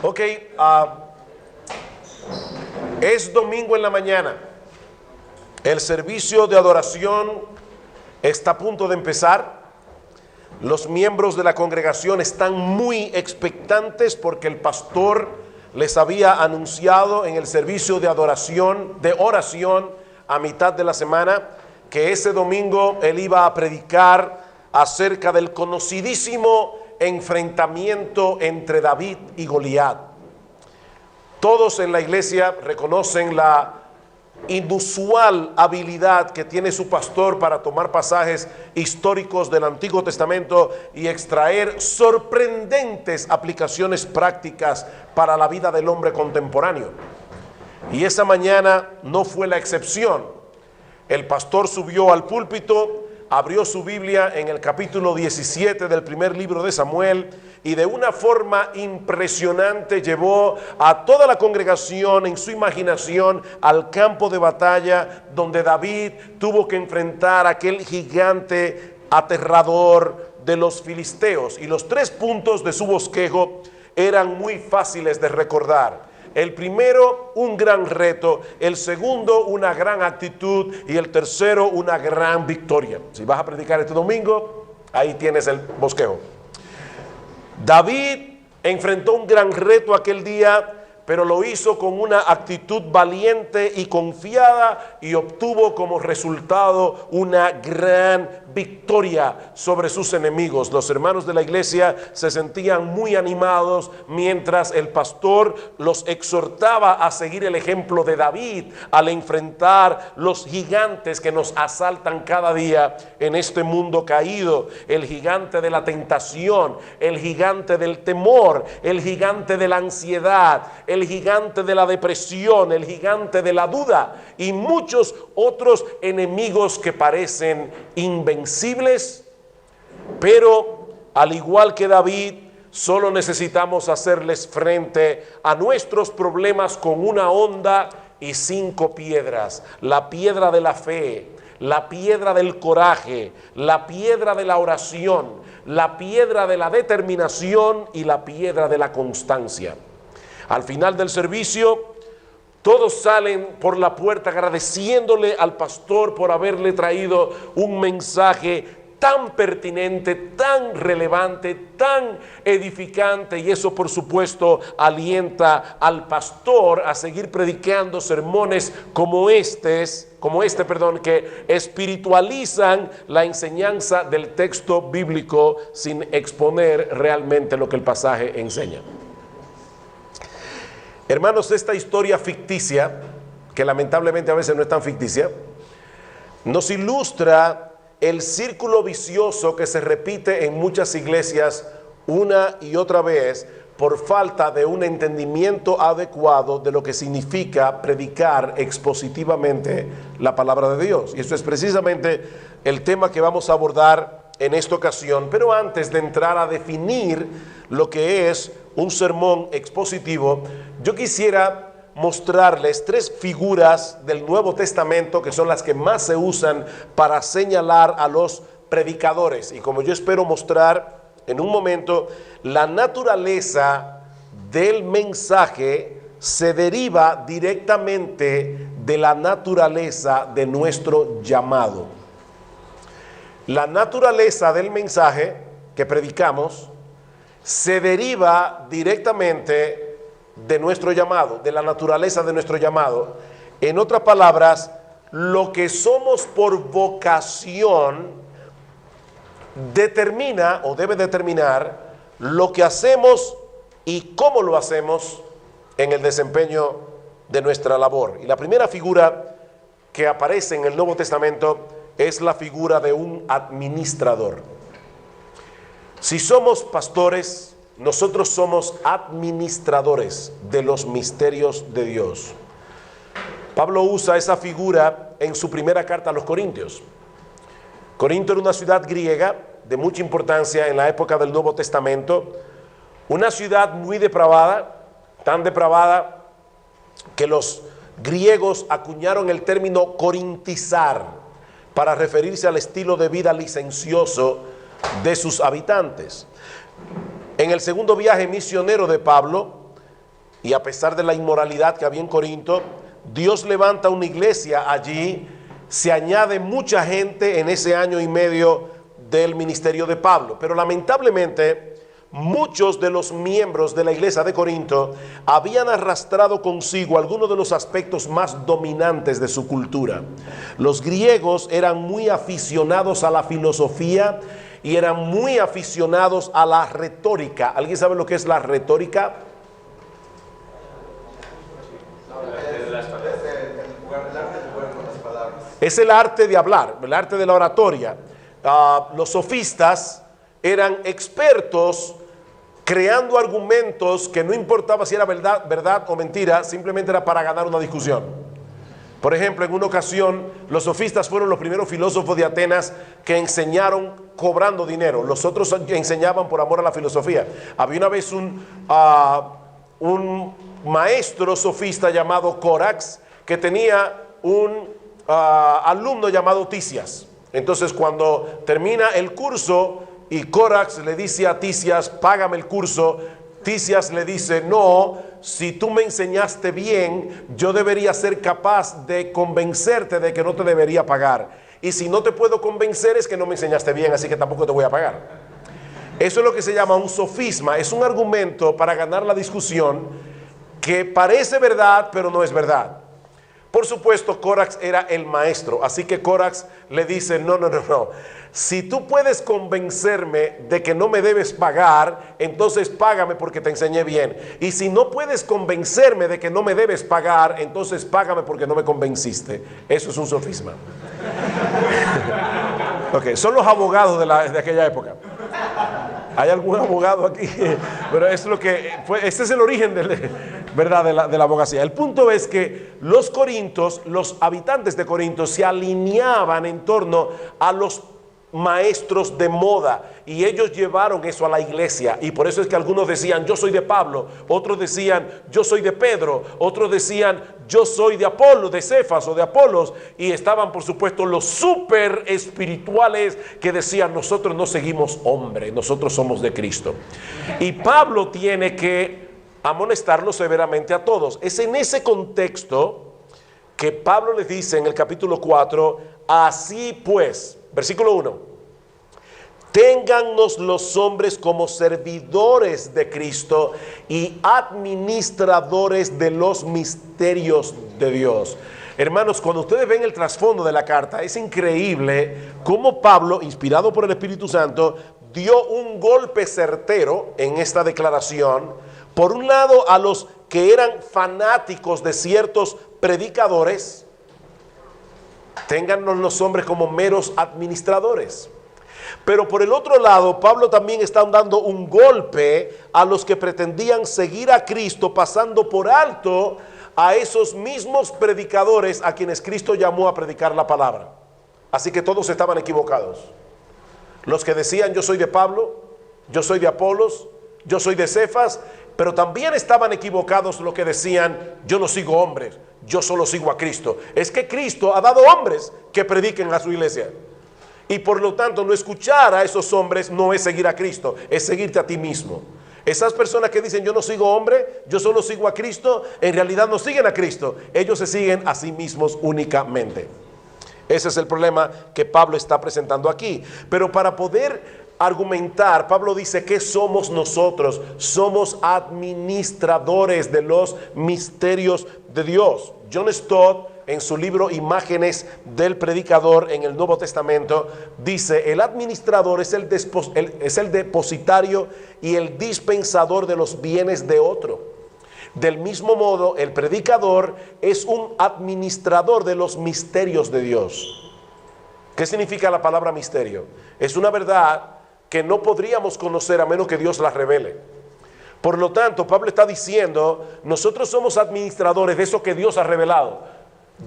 Ok, es domingo en la mañana. El servicio de adoración está a punto de empezar. Los miembros de la congregación están muy expectantes porque el pastor les había anunciado en el servicio de adoración, de oración a mitad de la semana, que ese domingo él iba a predicar acerca del conocidísimo enfrentamiento entre David y Goliat. Todos en la iglesia reconocen la inusual habilidad que tiene su pastor para tomar pasajes históricos del Antiguo Testamento y extraer sorprendentes aplicaciones prácticas para la vida del hombre contemporáneo. Y esa mañana no fue la excepción. El pastor subió al púlpito, abrió su Biblia en el capítulo 17 del primer libro de Samuel y de una forma impresionante llevó a toda la congregación en su imaginación al campo de batalla donde David tuvo que enfrentar a aquel gigante aterrador de los filisteos. Y los 3 puntos de su bosquejo eran muy fáciles de recordar. El primero, un gran reto. El segundo, una gran actitud. Y el tercero, una gran victoria. Si vas a predicar este domingo, ahí tienes el bosquejo. David enfrentó un gran reto aquel día, pero lo hizo con una actitud valiente y confiada y obtuvo como resultado una gran victoria sobre sus enemigos. Los hermanos de la iglesia se sentían muy animados mientras el pastor los exhortaba a seguir el ejemplo de David al enfrentar los gigantes que nos asaltan cada día en este mundo caído. El gigante de la tentación, el gigante del temor, el gigante de la ansiedad, el gigante de la depresión, el gigante de la duda y muchos otros enemigos que parecen invencibles, pero al igual que David, solo necesitamos hacerles frente a nuestros problemas con una honda y 5 piedras: la piedra de la fe, la piedra del coraje, la piedra de la oración, la piedra de la determinación y la piedra de la constancia. Al final del servicio, todos salen por la puerta agradeciéndole al pastor por haberle traído un mensaje tan pertinente, tan relevante, tan edificante, y eso por supuesto alienta al pastor a seguir predicando sermones como este, que espiritualizan la enseñanza del texto bíblico sin exponer realmente lo que el pasaje enseña. Hermanos, esta historia ficticia, que lamentablemente a veces no es tan ficticia, nos ilustra el círculo vicioso que se repite en muchas iglesias una y otra vez por falta de un entendimiento adecuado de lo que significa predicar expositivamente la palabra de Dios. Y eso es precisamente el tema que vamos a abordar en esta ocasión. Pero antes de entrar a definir lo que es un sermón expositivo, yo quisiera mostrarles 3 figuras del Nuevo Testamento que son las que más se usan para señalar a los predicadores. Y como yo espero mostrar en un momento, la naturaleza del mensaje se deriva directamente de la naturaleza de nuestro llamado. La naturaleza del mensaje que predicamos se deriva directamente de nuestro llamado, de la naturaleza de nuestro llamado. En otras palabras, lo que somos por vocación determina o debe determinar lo que hacemos y cómo lo hacemos en el desempeño de nuestra labor. Y la primera figura que aparece en el Nuevo Testamento es la figura de un administrador. Si somos pastores, nosotros somos administradores de los misterios de Dios. Pablo usa esa figura en su primera carta a los Corintios. Corinto era una ciudad griega de mucha importancia en la época del Nuevo Testamento, una ciudad muy depravada, tan depravada que los griegos acuñaron el término corintizar para referirse al estilo de vida licencioso de sus habitantes. En el segundo viaje misionero de Pablo, y a pesar de la inmoralidad que había en Corinto, Dios levanta una iglesia allí, se añade mucha gente en ese año y medio del ministerio de Pablo. Pero lamentablemente, muchos de los miembros de la iglesia de Corinto habían arrastrado consigo algunos de los aspectos más dominantes de su cultura. Los griegos eran muy aficionados a la filosofía y eran muy aficionados a la retórica. ¿Alguien sabe lo que es la retórica? Es el arte de hablar, el arte de la oratoria. Los sofistas eran expertos creando argumentos que no importaba si era verdad o mentira, simplemente era para ganar una discusión. Por ejemplo, en una ocasión, los sofistas fueron los primeros filósofos de Atenas que enseñaron cobrando dinero. Los otros enseñaban por amor a la filosofía. Había una vez un maestro sofista llamado Corax que tenía un alumno llamado Tisias. Entonces, cuando termina el curso y Corax le dice a Tisias, págame el curso, Tisias le dice, no, si tú me enseñaste bien, yo debería ser capaz de convencerte de que no te debería pagar. Y si no te puedo convencer es que no me enseñaste bien, así que tampoco te voy a pagar. Eso es lo que se llama un sofisma, es un argumento para ganar la discusión que parece verdad, pero no es verdad. Por supuesto, Corax era el maestro, así que Corax le dice, no. Si tú puedes convencerme de que no me debes pagar, entonces págame porque te enseñé bien. Y si no puedes convencerme de que no me debes pagar, entonces págame porque no me convenciste. Eso es un sofisma. Ok, son los abogados de aquella época. ¿Hay algún abogado aquí? Pero es lo que fue, este es el origen ¿verdad? de la abogacía. El punto es que los corintios, los habitantes de Corinto se alineaban en torno a los maestros de moda y ellos llevaron eso a la iglesia, y por eso es que algunos decían yo soy de Pablo, otros decían yo soy de Pedro, otros decían yo soy de Apolo, de Cefas o de Apolos, y estaban por supuesto los súper espirituales que decían nosotros no seguimos hombre, nosotros somos de Cristo. Y Pablo tiene que amonestarlos severamente a todos. Es en ese contexto que Pablo les dice en el capítulo 4, así pues, versículo 1, téngannos los hombres como servidores de Cristo y administradores de los misterios de Dios. Hermanos, cuando ustedes ven el trasfondo de la carta, es increíble cómo Pablo, inspirado por el Espíritu Santo, dio un golpe certero en esta declaración. Por un lado, a los que eran fanáticos de ciertos predicadores, téngannos los hombres como meros administradores. Pero por el otro lado, Pablo también está dando un golpe a los que pretendían seguir a Cristo, pasando por alto a esos mismos predicadores a quienes Cristo llamó a predicar la palabra. Así que todos estaban equivocados. Los que decían yo soy de Pablo, yo soy de Apolos, yo soy de Cefas, pero también estaban equivocados los que decían yo no sigo hombres, yo solo sigo a Cristo. Es que Cristo ha dado hombres que prediquen a su iglesia. Y por lo tanto, no escuchar a esos hombres no es seguir a Cristo, es seguirte a ti mismo. Esas personas que dicen yo no sigo hombre, yo solo sigo a Cristo, en realidad no siguen a Cristo. Ellos se siguen a sí mismos únicamente. Ese es el problema que Pablo está presentando aquí. Pero para poder argumentar, Pablo dice que somos nosotros. Somos administradores de los misterios de Dios. John Stott, en su libro Imágenes del Predicador en el Nuevo Testamento, dice: el administrador es el depositario y el dispensador de los bienes de otro. Del mismo modo, el predicador es un administrador de los misterios de Dios. ¿Qué significa la palabra misterio? Es una verdad que no podríamos conocer a menos que Dios la revele. Por lo tanto, Pablo está diciendo, nosotros somos administradores de eso que Dios ha revelado.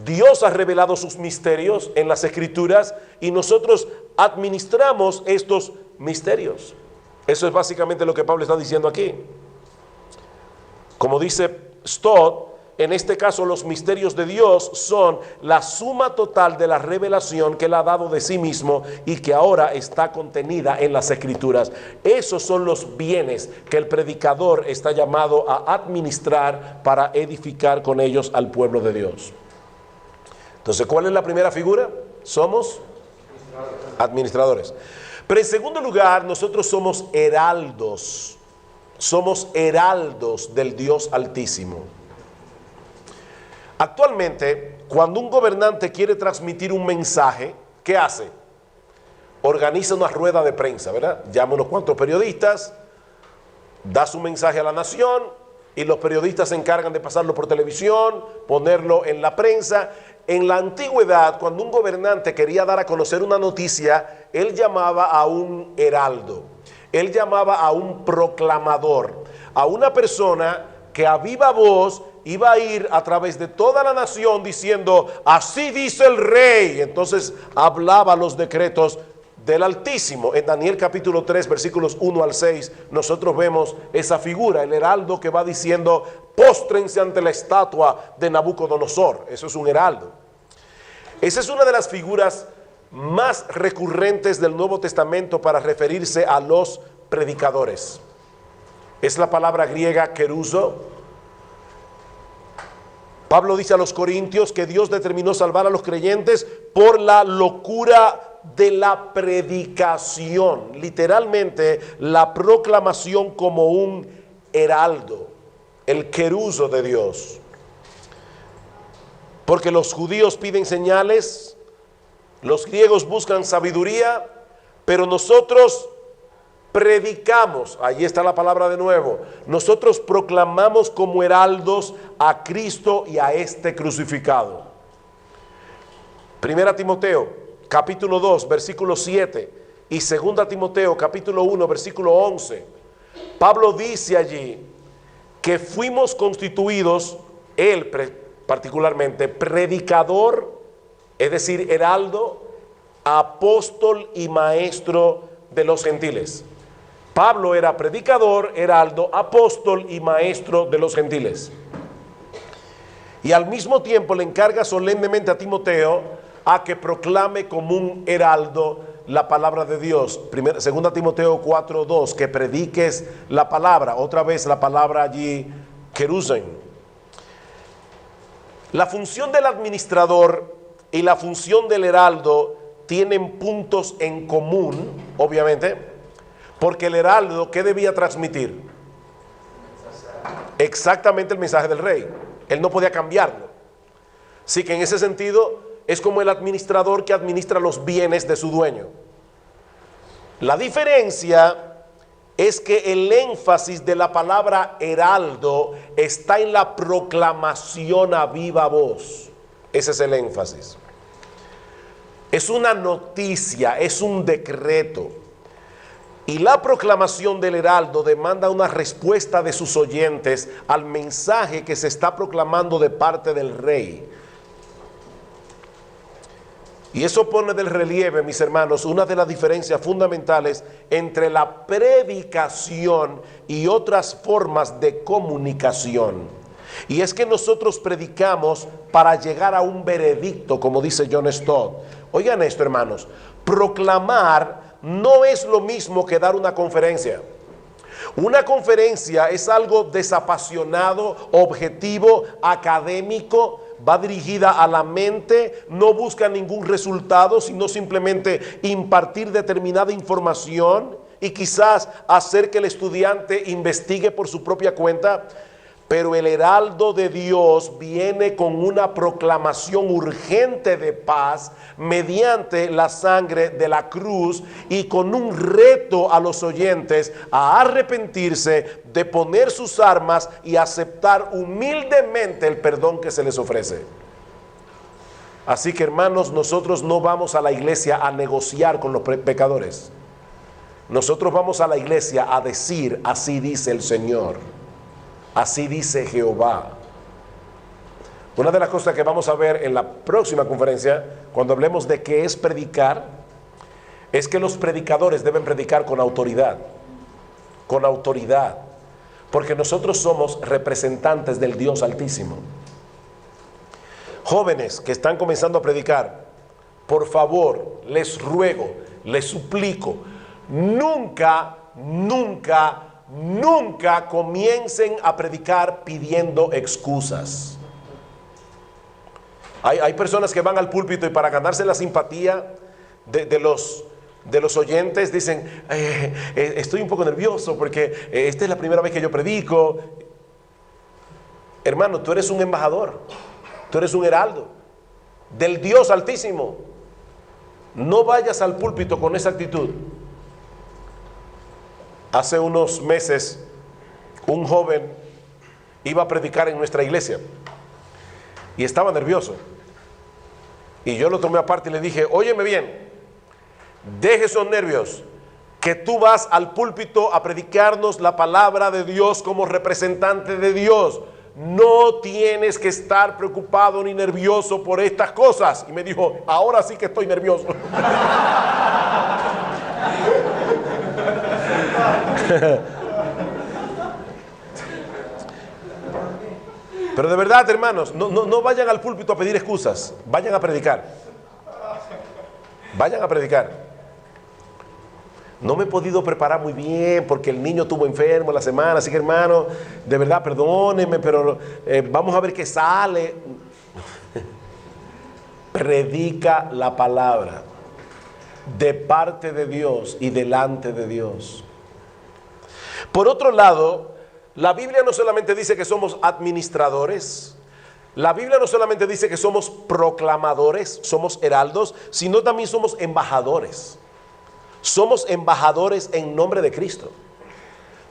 Dios ha revelado sus misterios en las Escrituras y nosotros administramos estos misterios. Eso es básicamente lo que Pablo está diciendo aquí. Como dice Stott, en este caso los misterios de Dios, son la suma total de la revelación que Él ha dado de sí mismo y que ahora está contenida en las Escrituras. Esos son los bienes que el predicador está llamado a administrar para edificar con ellos al pueblo de Dios. Entonces, ¿cuál es la primera figura? Somos administradores. Pero en segundo lugar, nosotros somos heraldos. Somos heraldos del Dios Altísimo. Actualmente, cuando un gobernante quiere transmitir un mensaje, ¿qué hace? Organiza una rueda de prensa, ¿verdad? Llama a unos cuantos periodistas, da su mensaje a la nación y los periodistas se encargan de pasarlo por televisión, ponerlo en la prensa. En la antigüedad, cuando un gobernante quería dar a conocer una noticia, él llamaba a un heraldo, él llamaba a un proclamador, a una persona que a viva voz iba a ir a través de toda la nación diciendo, así dice el rey. Entonces hablaba los decretos del Altísimo. En Daniel capítulo 3, versículos 1 al 6, nosotros vemos esa figura, el heraldo que va diciendo, póstrense ante la estatua de Nabucodonosor. Eso es un heraldo. Esa es una de las figuras más recurrentes del Nuevo Testamento para referirse a los predicadores. Es la palabra griega keruso. Pablo dice a los corintios que Dios determinó salvar a los creyentes por la locura de la predicación. Literalmente, la proclamación como un heraldo, el keruso de Dios. Porque los judíos piden señales, los griegos buscan sabiduría, pero nosotros predicamos, ahí está la palabra de nuevo, nosotros proclamamos como heraldos a Cristo y a este crucificado. Primera Timoteo, capítulo 2, versículo 7, y segunda Timoteo, capítulo 1, versículo 11. Pablo dice allí que fuimos constituidos, él particularmente, predicador, es decir, heraldo, apóstol y maestro de los gentiles. Pablo era predicador, heraldo, apóstol y maestro de los gentiles. Y al mismo tiempo le encarga solemnemente a Timoteo a que proclame como un heraldo la palabra de Dios. Segunda Timoteo 4:2, que prediques la palabra. Otra vez la palabra allí, kerusen. La función del administrador y la función del heraldo tienen puntos en común, obviamente, porque el heraldo, ¿qué debía transmitir? Exactamente el mensaje del rey. Él no podía cambiarlo. Así que en ese sentido es como el administrador que administra los bienes de su dueño. La diferencia es que el énfasis de la palabra heraldo está en la proclamación a viva voz. Ese es el énfasis. Es una noticia, es un decreto. Y la proclamación del heraldo demanda una respuesta de sus oyentes al mensaje que se está proclamando de parte del rey. Y eso pone del relieve, mis hermanos, una de las diferencias fundamentales entre la predicación y otras formas de comunicación. Y es que nosotros predicamos para llegar a un veredicto, como dice John Stott. Oigan esto, hermanos, proclamar no es lo mismo que dar una conferencia. Una conferencia es algo desapasionado, objetivo, académico, va dirigida a la mente, no busca ningún resultado, sino simplemente impartir determinada información y quizás hacer que el estudiante investigue por su propia cuenta. Pero el heraldo de Dios viene con una proclamación urgente de paz mediante la sangre de la cruz y con un reto a los oyentes a arrepentirse, de poner sus armas y aceptar humildemente el perdón que se les ofrece. Así que, hermanos, nosotros no vamos a la iglesia a negociar con los pecadores. Nosotros vamos a la iglesia a decir, así dice el Señor. Así dice Jehová. Una de las cosas que vamos a ver en la próxima conferencia, cuando hablemos de qué es predicar, es que los predicadores deben predicar con autoridad. Con autoridad. Porque nosotros somos representantes del Dios Altísimo. Jóvenes que están comenzando a predicar, por favor, les ruego, les suplico, nunca comiencen a predicar pidiendo excusas. Hay personas que van al púlpito y para ganarse la simpatía de los oyentes dicen, estoy un poco nervioso porque esta es la primera vez que yo predico. Hermano, tú eres un embajador, tú eres un heraldo del Dios Altísimo. No vayas al púlpito con esa actitud. Hace unos meses, un joven iba a predicar en nuestra iglesia y estaba nervioso. Y yo lo tomé aparte y le dije, óyeme bien, deje esos nervios, que tú vas al púlpito a predicarnos la palabra de Dios como representante de Dios. No tienes que estar preocupado ni nervioso por estas cosas. Y me dijo, ahora sí que estoy nervioso. Pero de verdad, hermanos, no vayan al púlpito a pedir excusas. Vayan a predicar. Vayan a predicar. No me he podido preparar muy bien porque el niño estuvo enfermo la semana. Así que, hermano, de verdad, perdónenme, pero vamos a ver qué sale. Predica la palabra de parte de Dios y delante de Dios. Por otro lado, la Biblia no solamente dice que somos administradores, la Biblia no solamente dice que somos proclamadores, somos heraldos, sino también somos embajadores. Somos embajadores en nombre de Cristo.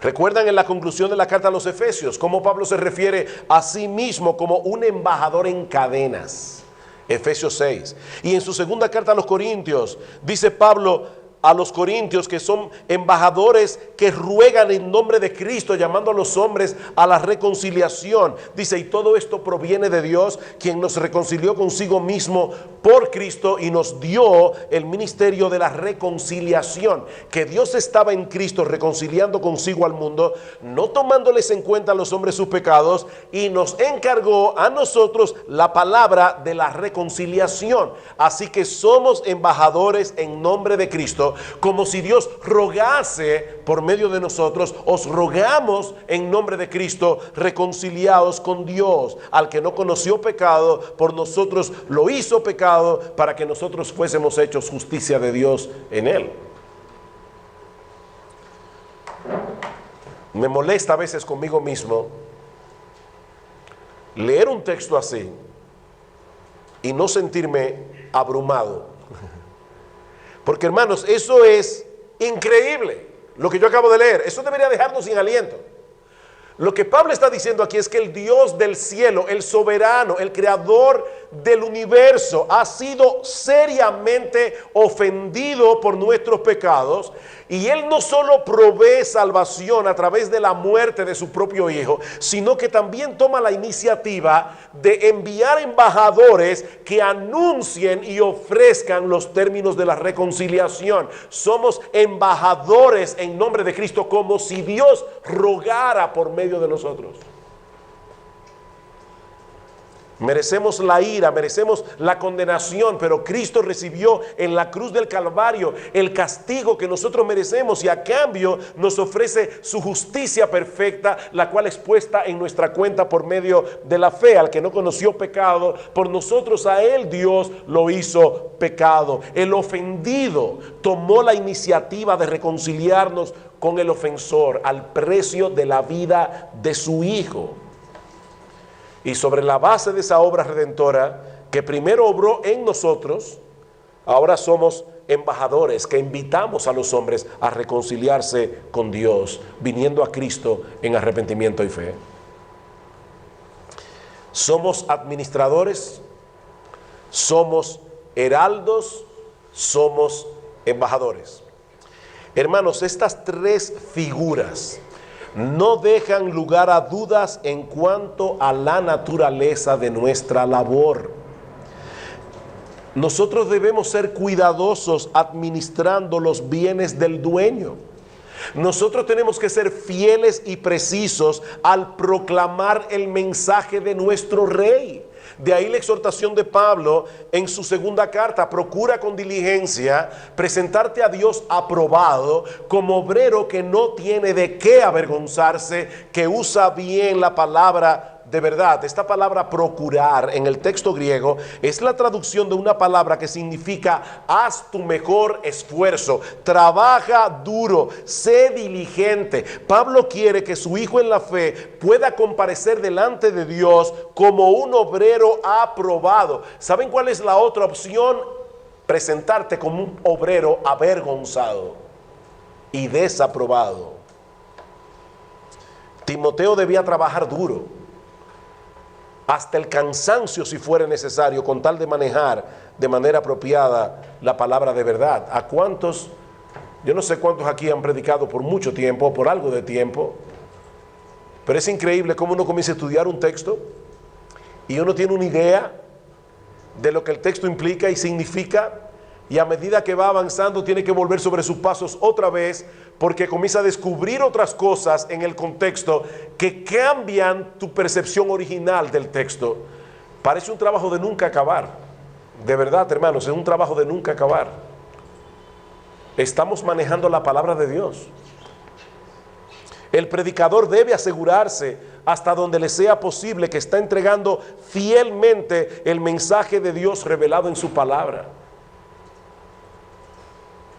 ¿Recuerdan en la conclusión de la carta a los Efesios cómo Pablo se refiere a sí mismo como un embajador en cadenas? Efesios 6. Y en su segunda carta a los Corintios dice Pablo a los corintios que son embajadores que ruegan en nombre de Cristo, llamando a los hombres a la reconciliación. Dice, y todo esto proviene de Dios, quien nos reconcilió consigo mismo por Cristo y nos dio el ministerio de la reconciliación. Que Dios estaba en Cristo reconciliando consigo al mundo, no tomándoles en cuenta a los hombres sus pecados, y nos encargó a nosotros la palabra de la reconciliación. Así que somos embajadores en nombre de Cristo, como si Dios rogase por medio de nosotros. Os rogamos en nombre de Cristo, reconciliados con Dios. Al que no conoció pecado, por nosotros lo hizo pecado, para que nosotros fuésemos hechos justicia de Dios en él. Me molesta a veces conmigo mismo leer un texto así y no sentirme abrumado. Porque, hermanos, eso es increíble, lo que yo acabo de leer. Eso debería dejarnos sin aliento. Lo que Pablo está diciendo aquí es que el Dios del cielo, el soberano, el creador del universo, ha sido seriamente ofendido por nuestros pecados, y Él no solo provee salvación a través de la muerte de su propio Hijo, sino que también toma la iniciativa de enviar embajadores que anuncien y ofrezcan los términos de la reconciliación. Somos embajadores en nombre de Cristo, como si Dios rogara por medio de nosotros. Merecemos la ira, merecemos la condenación, pero Cristo recibió en la cruz del Calvario el castigo que nosotros merecemos, y a cambio nos ofrece su justicia perfecta, la cual es puesta en nuestra cuenta por medio de la fe. Al que no conoció pecado, por nosotros a él Dios lo hizo pecado. El ofendido tomó la iniciativa de reconciliarnos con el ofensor al precio de la vida de su Hijo. Y sobre la base de esa obra redentora que primero obró en nosotros, ahora somos embajadores que invitamos a los hombres a reconciliarse con Dios, viniendo a Cristo en arrepentimiento y fe. Somos administradores, somos heraldos, somos embajadores. Hermanos, estas tres figuras no dejan lugar a dudas en cuanto a la naturaleza de nuestra labor. Nosotros debemos ser cuidadosos administrando los bienes del dueño. Nosotros tenemos que ser fieles y precisos al proclamar el mensaje de nuestro Rey. De ahí la exhortación de Pablo en su segunda carta: procura con diligencia presentarte a Dios aprobado, como obrero que no tiene de qué avergonzarse, que usa bien la palabra de verdad. Esta palabra procurar en el texto griego es la traducción de una palabra que significa haz tu mejor esfuerzo, trabaja duro, sé diligente. Pablo quiere que su hijo en la fe pueda comparecer delante de Dios como un obrero aprobado. ¿Saben cuál es la otra opción? Presentarte como un obrero avergonzado y desaprobado. Timoteo debía trabajar duro, hasta el cansancio si fuera necesario, con tal de manejar de manera apropiada la palabra de verdad. ¿A cuántos? Yo no sé cuántos aquí han predicado por mucho tiempo, por algo de tiempo, pero es increíble cómo uno comienza a estudiar un texto y uno tiene una idea de lo que el texto implica y significa, y a medida que va avanzando tiene que volver sobre sus pasos otra vez, porque comienza a descubrir otras cosas en el contexto que cambian tu percepción original del texto. Parece un trabajo de nunca acabar. De verdad, hermanos, es un trabajo de nunca acabar. Estamos manejando la palabra de Dios. El predicador debe asegurarse hasta donde le sea posible que está entregando fielmente el mensaje de Dios revelado en su palabra.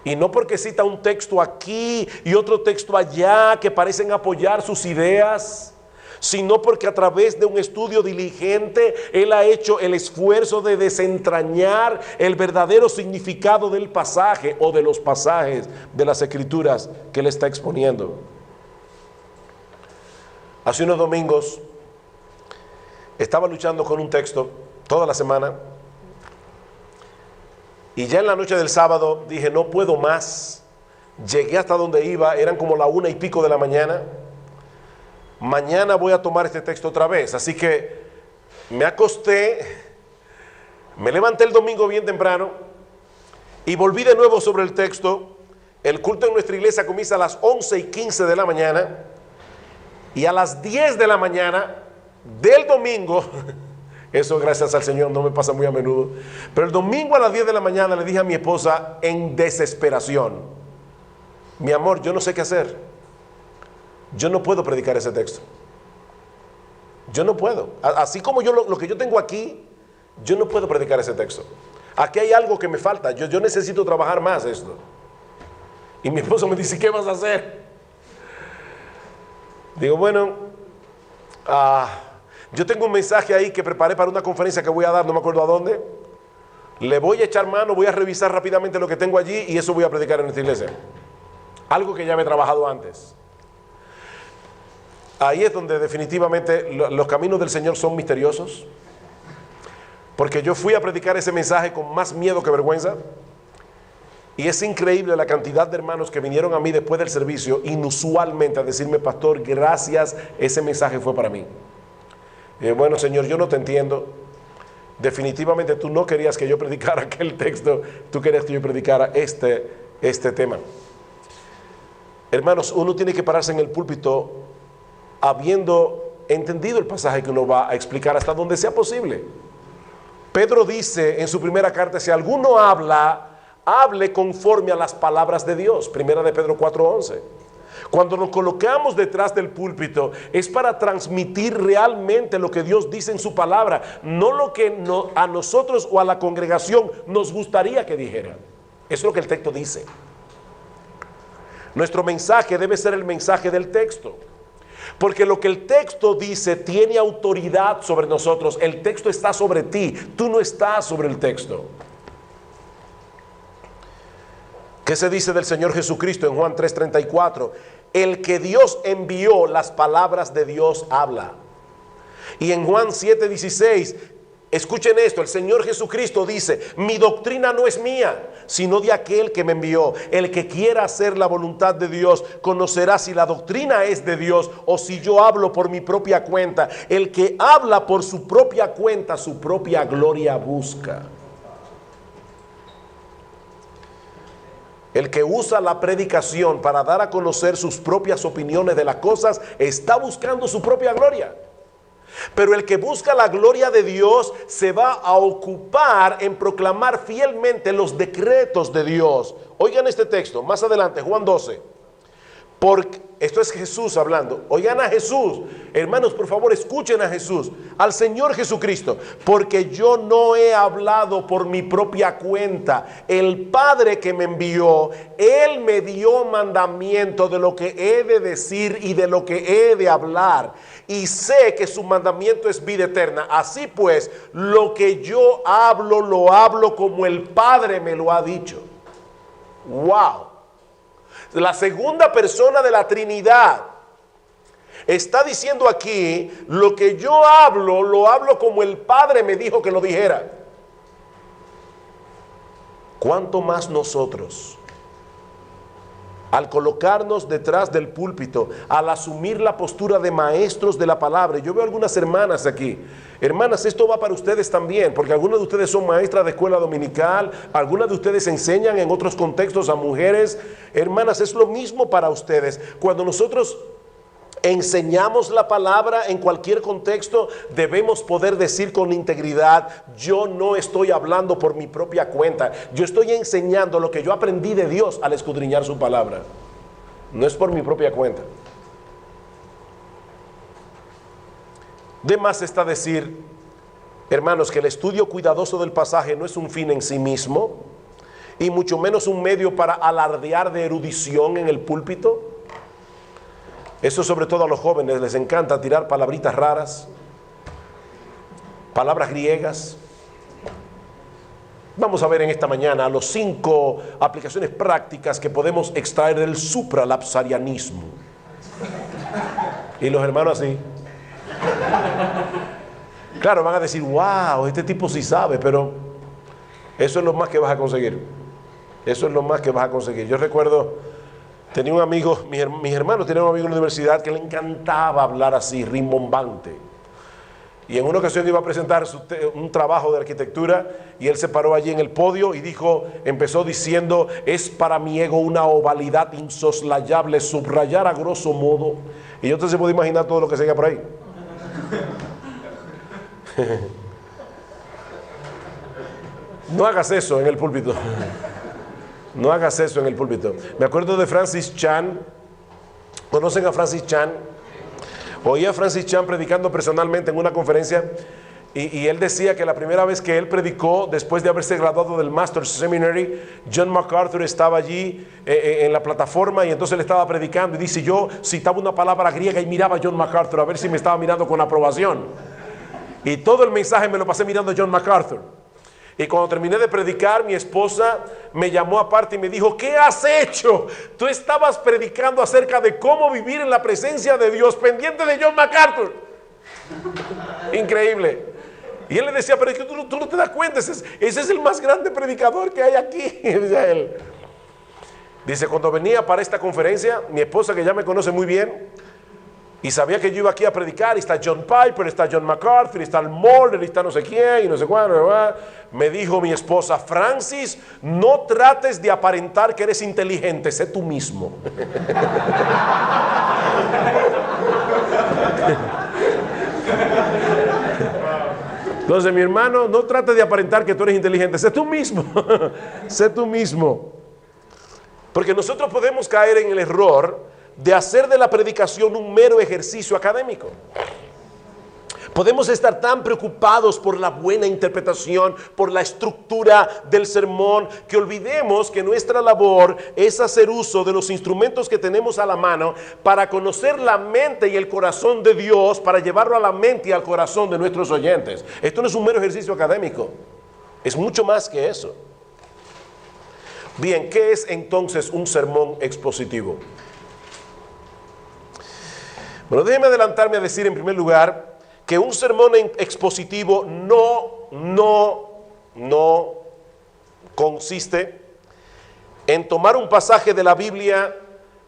Y no porque cita un texto aquí y otro texto allá que parecen apoyar sus ideas, sino porque a través de un estudio diligente él ha hecho el esfuerzo de desentrañar el verdadero significado del pasaje o de los pasajes de las escrituras que él está exponiendo. Hace unos domingos estaba luchando con un texto toda la semana. Y ya en la noche del sábado dije, no puedo más. Llegué hasta donde iba, eran como la 1:00 de la mañana. Mañana voy a tomar este texto otra vez. Así que me acosté, me levanté el domingo bien temprano y volví de nuevo sobre el texto. El culto en nuestra iglesia comienza a las 11:15 de la mañana. Y a las 10 de la mañana del domingo... Eso, gracias al Señor, no me pasa muy a menudo. Pero el domingo a las 10 de la mañana le dije a mi esposa en desesperación: mi amor, yo no sé qué hacer. Yo no puedo predicar ese texto. Yo no puedo. Así como yo lo que yo tengo aquí, yo no puedo predicar ese texto. Aquí hay algo que me falta. Yo necesito trabajar más esto. Y mi esposa me dice, ¿qué vas a hacer? Digo, bueno, yo tengo un mensaje ahí que preparé para una conferencia que voy a dar, no me acuerdo a dónde. Le voy a echar mano, voy a revisar rápidamente lo que tengo allí y eso voy a predicar en esta iglesia. Algo que ya me he trabajado antes. Ahí es donde definitivamente los caminos del Señor son misteriosos. Porque yo fui a predicar ese mensaje con más miedo que vergüenza. Y es increíble la cantidad de hermanos que vinieron a mí después del servicio, inusualmente, a decirme, pastor, gracias, ese mensaje fue para mí. Bueno, Señor, yo no te entiendo. Definitivamente tú no querías que yo predicara aquel texto, tú querías que yo predicara este tema. Hermanos, uno tiene que pararse en el púlpito habiendo entendido el pasaje que uno va a explicar hasta donde sea posible. Pedro dice en su primera carta, si alguno habla, hable conforme a las palabras de Dios. Primera de Pedro 4:11. Cuando nos colocamos detrás del púlpito es para transmitir realmente lo que Dios dice en su palabra, no lo que a nosotros o a la congregación nos gustaría que dijeran. Eso es lo que el texto dice. Nuestro mensaje debe ser el mensaje del texto, porque lo que el texto dice tiene autoridad sobre nosotros. El texto está sobre ti, tú no estás sobre el texto. ¿Qué se dice del Señor Jesucristo en Juan 3:34? El que Dios envió, las palabras de Dios habla. Y en Juan 7:16, escuchen esto, el Señor Jesucristo dice, mi doctrina no es mía, sino de aquel que me envió. El que quiera hacer la voluntad de Dios conocerá si la doctrina es de Dios o si yo hablo por mi propia cuenta. El que habla por su propia cuenta, su propia gloria busca. El que usa la predicación para dar a conocer sus propias opiniones de las cosas está buscando su propia gloria. Pero el que busca la gloria de Dios se va a ocupar en proclamar fielmente los decretos de Dios. Oigan este texto, más adelante, Juan 12. Porque esto es Jesús hablando. Oigan a Jesús, hermanos, por favor, escuchen a Jesús, al Señor Jesucristo. Porque yo no he hablado por mi propia cuenta. El Padre que me envió, Él me dio mandamiento de lo que he de decir y de lo que he de hablar. Y sé que su mandamiento es vida eterna. Así pues, lo que yo hablo, lo hablo como el Padre me lo ha dicho. ¡Wow! La segunda persona de la Trinidad está diciendo aquí: lo que yo hablo, lo hablo como el Padre me dijo que lo dijera. ¿Cuánto más nosotros, al colocarnos detrás del púlpito, al asumir la postura de maestros de la palabra? Yo veo algunas hermanas aquí. Hermanas, esto va para ustedes también, porque algunas de ustedes son maestras de escuela dominical, algunas de ustedes enseñan en otros contextos a mujeres. Hermanas, es lo mismo para ustedes. Cuando nosotros enseñamos la palabra en cualquier contexto, debemos poder decir con integridad: yo no estoy hablando por mi propia cuenta, yo estoy enseñando lo que yo aprendí de Dios al escudriñar su palabra. No es por mi propia cuenta. De más está decir, hermanos, que el estudio cuidadoso del pasaje no es un fin en sí mismo, y mucho menos un medio para alardear de erudición en el púlpito. Eso, sobre todo a los jóvenes, les encanta tirar palabritas raras, palabras griegas. Vamos a ver en esta mañana los 5 aplicaciones prácticas que podemos extraer del supralapsarianismo. Y los hermanos así. Claro, van a decir: wow, este tipo sí sabe, pero eso es lo más que vas a conseguir. Eso es lo más que vas a conseguir. Yo recuerdo, tenía un amigo, mis hermanos tenían un amigo en la universidad que le encantaba hablar así, rimbombante. Y en una ocasión iba a presentar un trabajo de arquitectura, y él se paró allí en el podio y empezó diciendo: es para mi ego una ovalidad insoslayable subrayar a grosso modo. Y usted se puede imaginar todo lo que seguía por ahí. No hagas eso en el púlpito. No hagas eso en el púlpito. Me acuerdo de Francis Chan. ¿Conocen a Francis Chan? Oí a Francis Chan predicando personalmente en una conferencia, y él decía que la primera vez que él predicó, después de haberse graduado del Master's Seminary, John MacArthur estaba allí en la plataforma, y entonces él estaba predicando, y dice: yo citaba una palabra griega y miraba a John MacArthur a ver si me estaba mirando con aprobación. Y todo el mensaje me lo pasé mirando a John MacArthur. Y cuando terminé de predicar, mi esposa me llamó aparte y me dijo: ¿qué has hecho? Tú estabas predicando acerca de cómo vivir en la presencia de Dios, pendiente de John MacArthur. Increíble. Y él le decía: pero es que tú no te das cuenta, ese es el más grande predicador que hay aquí. Decía él. Dice: cuando venía para esta conferencia, mi esposa, que ya me conoce muy bien y sabía que yo iba aquí a predicar, y está John Piper, está John MacArthur, está el Mulder, está no sé quién y no sé cuándo, me dijo mi esposa: Francis, no trates de aparentar que eres inteligente, sé tú mismo. Entonces, mi hermano, no trates de aparentar que tú eres inteligente, sé tú mismo. Sé tú mismo. Porque nosotros podemos caer en el error de hacer de la predicación un mero ejercicio académico. Podemos estar tan preocupados por la buena interpretación, por la estructura del sermón, que olvidemos que nuestra labor es hacer uso de los instrumentos que tenemos a la mano para conocer la mente y el corazón de Dios, para llevarlo a la mente y al corazón de nuestros oyentes. Esto no es un mero ejercicio académico, es mucho más que eso. Bien, ¿qué es entonces un sermón expositivo? Bueno, déjeme adelantarme a decir en primer lugar que un sermón expositivo no consiste en tomar un pasaje de la Biblia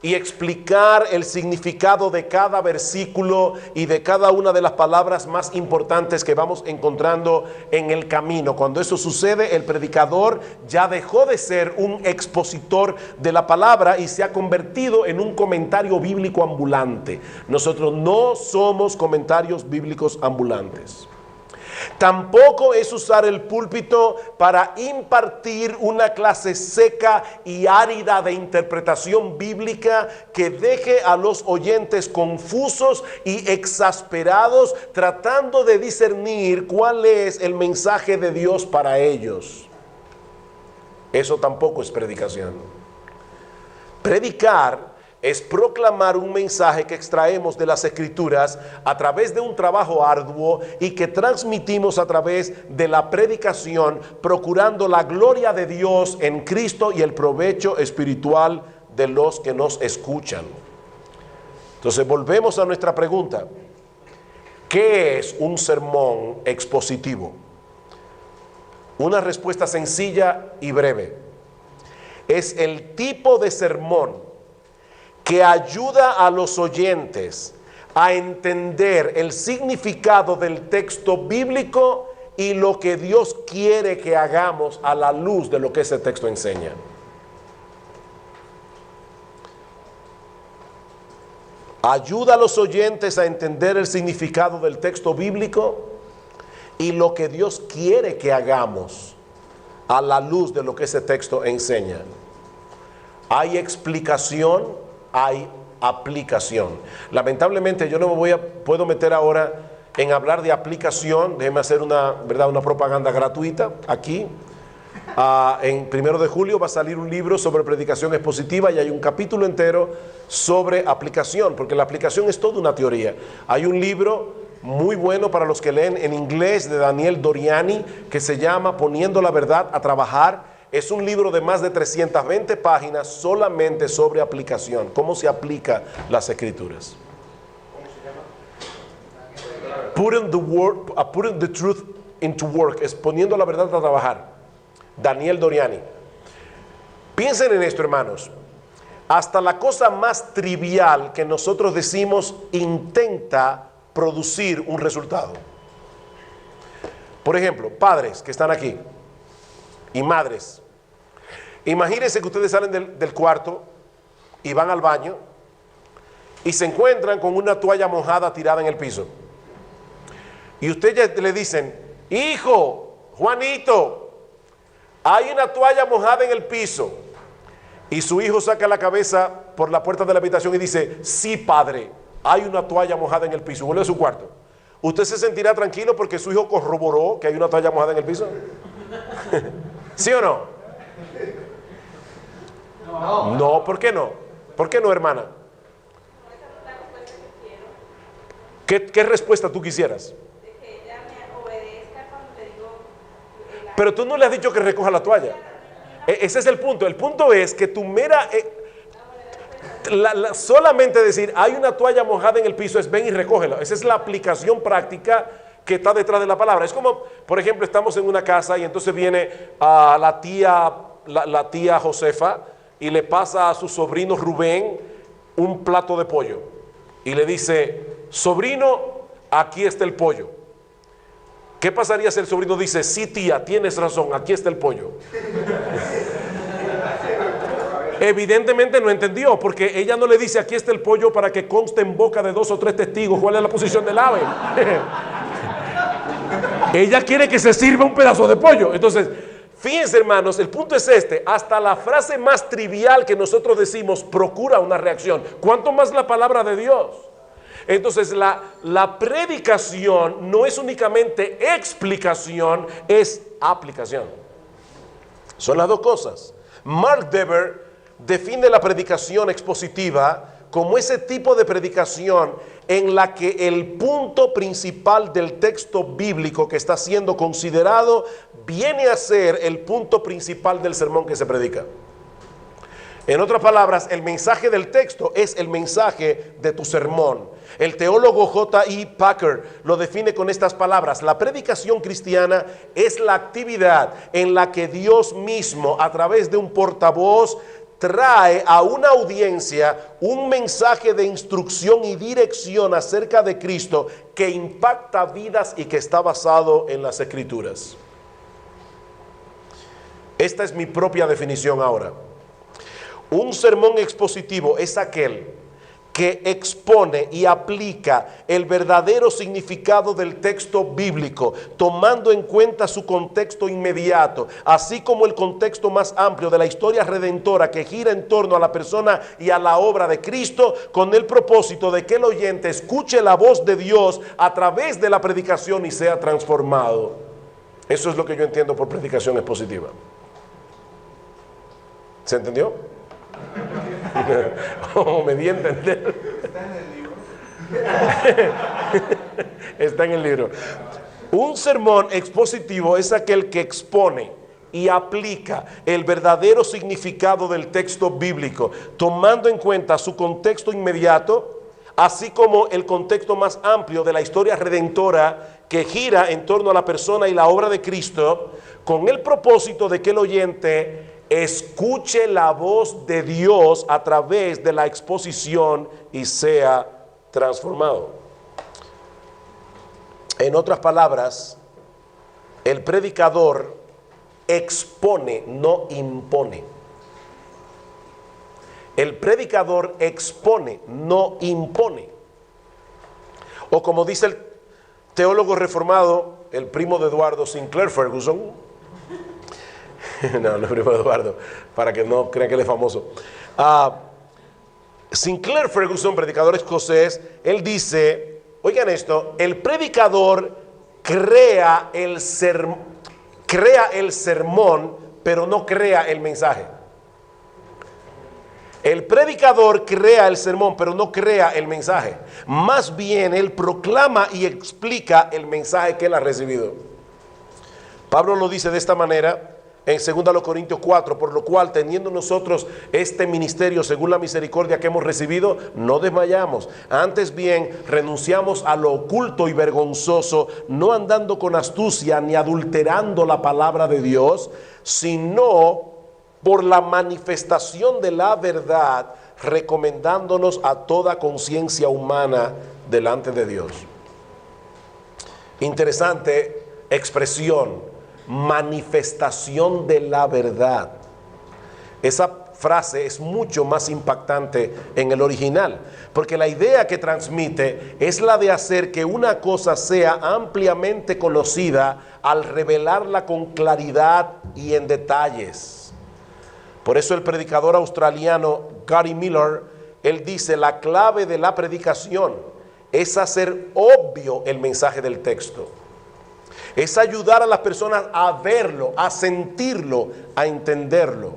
y explicar el significado de cada versículo y de cada una de las palabras más importantes que vamos encontrando en el camino. Cuando eso sucede, el predicador ya dejó de ser un expositor de la palabra y se ha convertido en un comentario bíblico ambulante. Nosotros no somos comentarios bíblicos ambulantes. Tampoco es usar el púlpito para impartir una clase seca y árida de interpretación bíblica que deje a los oyentes confusos y exasperados tratando de discernir cuál es el mensaje de Dios para ellos. Eso tampoco es predicación. Predicar es proclamar un mensaje que extraemos de las Escrituras a través de un trabajo arduo y que transmitimos a través de la predicación, procurando la gloria de Dios en Cristo y el provecho espiritual de los que nos escuchan. Entonces volvemos a nuestra pregunta: ¿qué es un sermón expositivo? Una respuesta sencilla y breve: es el tipo de sermón que ayuda a los oyentes a entender el significado del texto bíblico y lo que Dios quiere que hagamos a la luz de lo que ese texto enseña. Ayuda a los oyentes a entender el significado del texto bíblico y lo que Dios quiere que hagamos a la luz de lo que ese texto enseña. Hay explicación, hay aplicación. Lamentablemente yo no me puedo meter ahora en hablar de aplicación. Déjeme hacer una propaganda gratuita aquí. En 1 de julio va a salir un libro sobre predicación expositiva y hay un capítulo entero sobre aplicación, porque la aplicación es toda una teoría. Hay un libro muy bueno para los que leen en inglés de Daniel Doriani que se llama Poniendo la Verdad a Trabajar. Es un libro de más de 320 páginas solamente sobre aplicación, cómo se aplica las Escrituras. Putting the truth into work, es poniendo la verdad a trabajar. Daniel Doriani. Piensen en esto, hermanos. Hasta la cosa más trivial que nosotros decimos intenta producir un resultado. Por ejemplo, padres que están aquí y madres, imagínense que ustedes salen del cuarto y van al baño y se encuentran con una toalla mojada tirada en el piso. Y ustedes le dicen: hijo, Juanito, hay una toalla mojada en el piso. Y su hijo saca la cabeza por la puerta de la habitación y dice: sí, padre, hay una toalla mojada en el piso. Vuelve a su cuarto. ¿Usted se sentirá tranquilo porque su hijo corroboró que hay una toalla mojada en el piso? ¿Sí o no? No, ¿por qué no? ¿Por qué no, hermana? ¿Qué respuesta tú quisieras? De que ella me obedezca cuando le digo. Pero tú no le has dicho que recoja la toalla. Ese es el punto. El punto es que tu mera... solamente decir hay una toalla mojada en el piso es ven y recógela. Esa es la aplicación práctica que está detrás de la palabra. Es como, por ejemplo, estamos en una casa y entonces viene la tía Josefa y le pasa a su sobrino Rubén un plato de pollo y le dice: sobrino, aquí está el pollo. ¿Qué pasaría si el sobrino dice: sí, tía, tienes razón, aquí está el pollo? Evidentemente no entendió, porque ella no le dice: aquí está el pollo para que conste en boca de 2 o 3 testigos cuál es la posición del ave. Ella quiere que se sirva un pedazo de pollo. Entonces, fíjense, hermanos, el punto es este: hasta la frase más trivial que nosotros decimos procura una reacción. ¿Cuánto más la palabra de Dios? Entonces la predicación no es únicamente explicación, es aplicación. Son las dos cosas. Mark Dever define la predicación expositiva como ese tipo de predicación en la que el punto principal del texto bíblico que está siendo considerado viene a ser el punto principal del sermón que se predica. En otras palabras, el mensaje del texto es el mensaje de tu sermón. El teólogo J.I. Packer lo define con estas palabras: la predicación cristiana es la actividad en la que Dios mismo, a través de un portavoz, trae a una audiencia un mensaje de instrucción y dirección acerca de Cristo que impacta vidas y que está basado en las Escrituras. Esta es mi propia definición ahora. Un sermón expositivo es aquel que expone y aplica el verdadero significado del texto bíblico, tomando en cuenta su contexto inmediato, así como el contexto más amplio de la historia redentora que gira en torno a la persona y a la obra de Cristo, con el propósito de que el oyente escuche la voz de Dios a través de la predicación y sea transformado. Eso es lo que yo entiendo por predicación expositiva. ¿Se entendió? Oh, me di a entender. Está en el libro. Un sermón expositivo es aquel que expone y aplica el verdadero significado del texto bíblico, tomando en cuenta su contexto inmediato, así como el contexto más amplio de la historia redentora que gira en torno a la persona y la obra de Cristo, con el propósito de que el oyente escuche la voz de Dios a través de la exposición y sea transformado. En otras palabras, el predicador expone, no impone. El predicador expone, no impone. O como dice el teólogo reformado, el primo de Eduardo, Sinclair Ferguson. No es primo de Eduardo, para que no crean que él es famoso. Sinclair Ferguson, predicador escocés, él dice, oigan esto, el predicador crea el sermón, pero no crea el mensaje. El predicador crea el sermón, pero no crea el mensaje. Más bien, él proclama y explica el mensaje que él ha recibido. Pablo lo dice de esta manera en 2 Corintios 4, por lo cual, teniendo nosotros este ministerio según la misericordia que hemos recibido, no desmayamos. Antes bien, renunciamos a lo oculto y vergonzoso, no andando con astucia ni adulterando la palabra de Dios, sino por la manifestación de la verdad, recomendándonos a toda conciencia humana delante de Dios. Interesante expresión. Manifestación de la verdad. Esa frase es mucho más impactante en el original, porque la idea que transmite es la de hacer que una cosa sea ampliamente conocida al revelarla con claridad y en detalles. Por eso el predicador australiano Gary Miller, él dice, la clave de la predicación es hacer obvio el mensaje del texto. Es ayudar a las personas a verlo, a sentirlo, a entenderlo.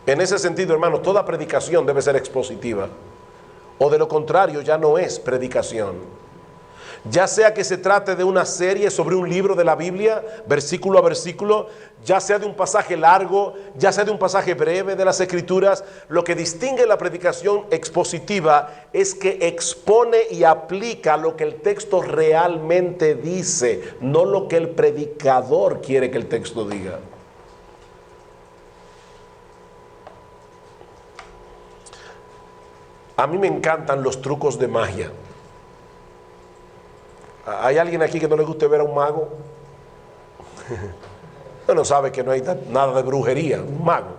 En ese sentido, hermanos, toda predicación debe ser expositiva. O de lo contrario, ya no es predicación. Ya sea que se trate de una serie sobre un libro de la Biblia, versículo a versículo, ya sea de un pasaje largo, ya sea de un pasaje breve de las Escrituras, lo que distingue la predicación expositiva es que expone y aplica lo que el texto realmente dice, no lo que el predicador quiere que el texto diga. A mí me encantan los trucos de magia. ¿Hay alguien aquí que no le guste ver a un mago? No sabe que no hay nada de brujería, un mago.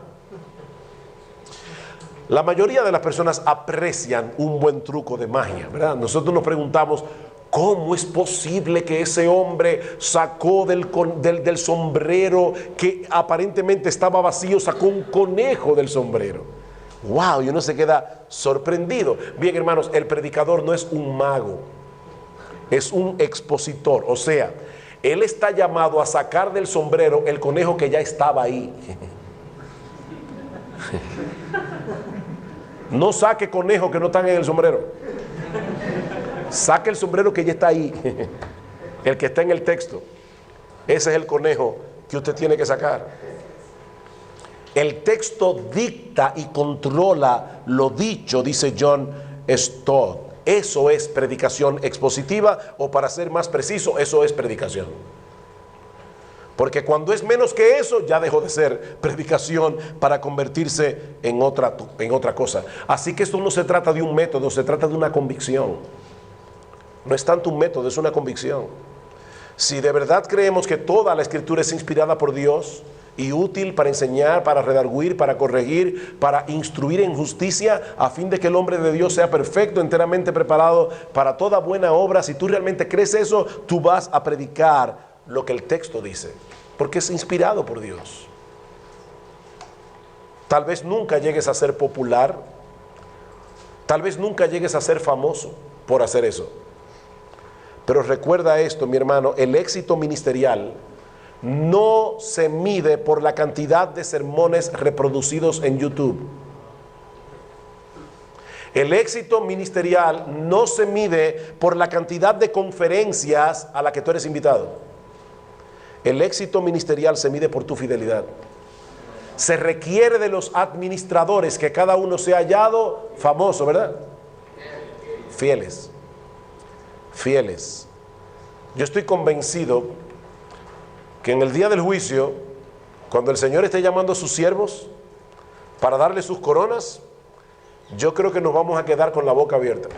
La mayoría de las personas aprecian un buen truco de magia, ¿verdad? Nosotros nos preguntamos, ¿cómo es posible que ese hombre sacó del sombrero que aparentemente estaba vacío, sacó un conejo del sombrero? ¡Wow! Y uno se queda sorprendido. Bien, hermanos, el predicador no es un mago. Es un expositor, o sea, él está llamado a sacar del sombrero el conejo que ya estaba ahí. No saque conejos que no están en el sombrero. Saque el sombrero que ya está ahí, el que está en el texto. Ese es el conejo que usted tiene que sacar. El texto dicta y controla lo dicho, dice John Stott. Eso es predicación expositiva, o para ser más preciso, eso es predicación. Porque cuando es menos que eso, ya dejó de ser predicación para convertirse en otra cosa. Así que esto no se trata de un método, se trata de una convicción. No es tanto un método, es una convicción. Si de verdad creemos que toda la Escritura es inspirada por Dios y útil para enseñar, para redarguir, para corregir, para instruir en justicia, a fin de que el hombre de Dios sea perfecto, enteramente preparado para toda buena obra, si tú realmente crees eso, tú vas a predicar lo que el texto dice, porque es inspirado por Dios. Tal vez nunca llegues a ser popular, tal vez nunca llegues a ser famoso por hacer eso. Pero recuerda esto, mi hermano, el éxito ministerial no se mide por la cantidad de sermones reproducidos en YouTube. El éxito ministerial no se mide por la cantidad de conferencias a la que tú eres invitado. El éxito ministerial se mide por tu fidelidad. Se requiere de los administradores que cada uno sea hallado famoso, ¿verdad? Fieles. Fieles. Yo estoy convencido que en el día del juicio, cuando el Señor esté llamando a sus siervos para darle sus coronas, yo creo que nos vamos a quedar con la boca abierta.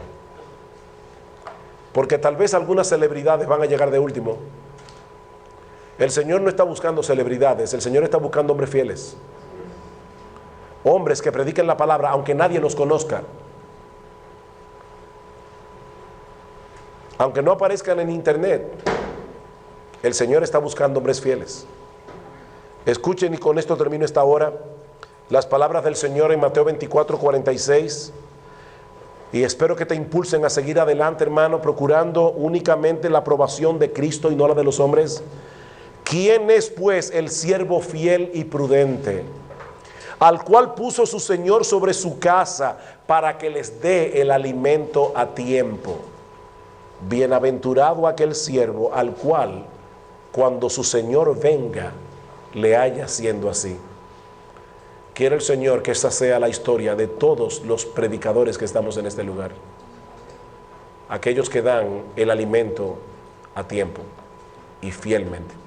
Porque tal vez algunas celebridades van a llegar de último. El Señor no está buscando celebridades, el Señor está buscando hombres fieles. Hombres que prediquen la palabra aunque nadie los conozca. Aunque no aparezcan en internet, el Señor está buscando hombres fieles. Escuchen, y con esto termino esta hora, las palabras del Señor en Mateo 24:46. Y espero que te impulsen a seguir adelante, hermano, procurando únicamente la aprobación de Cristo y no la de los hombres. ¿Quién es pues el siervo fiel y prudente, al cual puso su Señor sobre su casa para que les dé el alimento a tiempo? Bienaventurado aquel siervo al cual, cuando su Señor venga, le haya siendo así. Quiere el Señor que esa sea la historia de todos los predicadores que estamos en este lugar. Aquellos que dan el alimento a tiempo y fielmente.